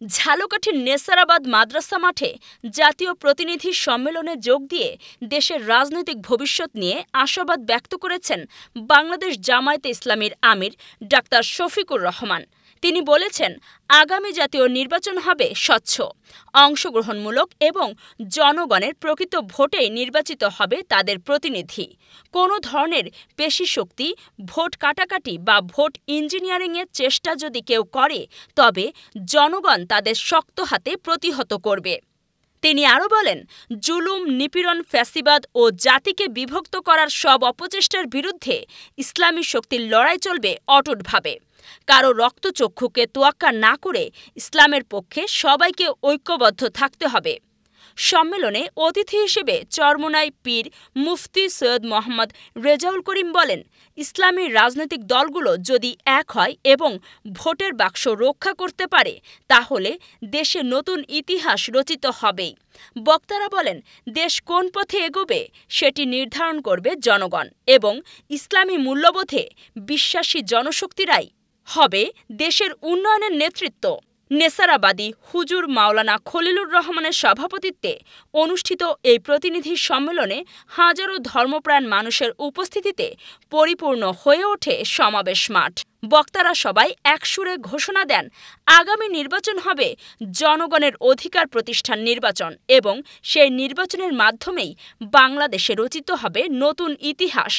ঝালকাঠির নেসারাবাদ মাদ্রাসা মাঠে জাতীয় প্রতিনিধি সম্মেলনে যোগ দিয়ে দেশের রাজনৈতিক ভবিষ্যৎ নিয়ে আশাবাদ ব্যক্ত করেছেন বাংলাদেশ জামায়াতে ইসলামীর আমির ডাক্তার শফিকুর রহমান। তিনি বলেছেন, আগামী জাতীয় নির্বাচন হবে স্বচ্ছ, অংশগ্রহণমূলক এবং জনগণের প্রকৃত ভোটেই নির্বাচিত হবে তাদের প্রতিনিধি। কোনো ধরনের পেশিশক্তি, ভোট কাটাকাটি বা ভোট ইঞ্জিনিয়ারিংয়ের চেষ্টা যদি কেউ করে, তবে জনগণ তাদের শক্ত হাতে প্রতিহত করবে। তিনি আরও বলেন, জুলুম, নিপীড়ন, ফ্যাসিবাদ ও জাতিকে বিভক্ত করার সব অপচেষ্টার বিরুদ্ধে ইসলামী শক্তির লড়াই চলবে অটুটভাবে। কারো রক্তচক্ষুকে তোয়াক্কা না করে ইসলামের পক্ষে সবাইকে ঐক্যবদ্ধ থাকতে হবে। সম্মেলনে অতিথি হিসেবে চরমোনাই পীর মুফতি সৈয়দ মোহাম্মদ রেজাউল করিম বলেন, ইসলামী রাজনৈতিক দলগুলো যদি এক হয় এবং ভোটের বাক্স রক্ষা করতে পারে, তাহলে দেশে নতুন ইতিহাস রচিত হবেই। বক্তারা বলেন, দেশ কোন পথে এগোবে সেটি নির্ধারণ করবে জনগণ এবং ইসলামী মূল্যবোধে বিশ্বাসী জনশক্তিরাই হবে দেশের উন্নয়নের নেতৃত্ব। নেসারাবাদী হুজুর মাওলানা খলিলুর রহমানের সভাপতিত্বে অনুষ্ঠিত এই প্রতিনিধি সম্মেলনে হাজারো ধর্মপ্রাণ মানুষের উপস্থিতিতে পরিপূর্ণ হয়ে ওঠে সমাবেশ মাঠ। বক্তারা সবাই একসুরে ঘোষণা দেন, আগামী নির্বাচন হবে জনগণের অধিকার প্রতিষ্ঠান নির্বাচন এবং সেই নির্বাচনের মাধ্যমেই বাংলাদেশে রচিত হবে নতুন ইতিহাস।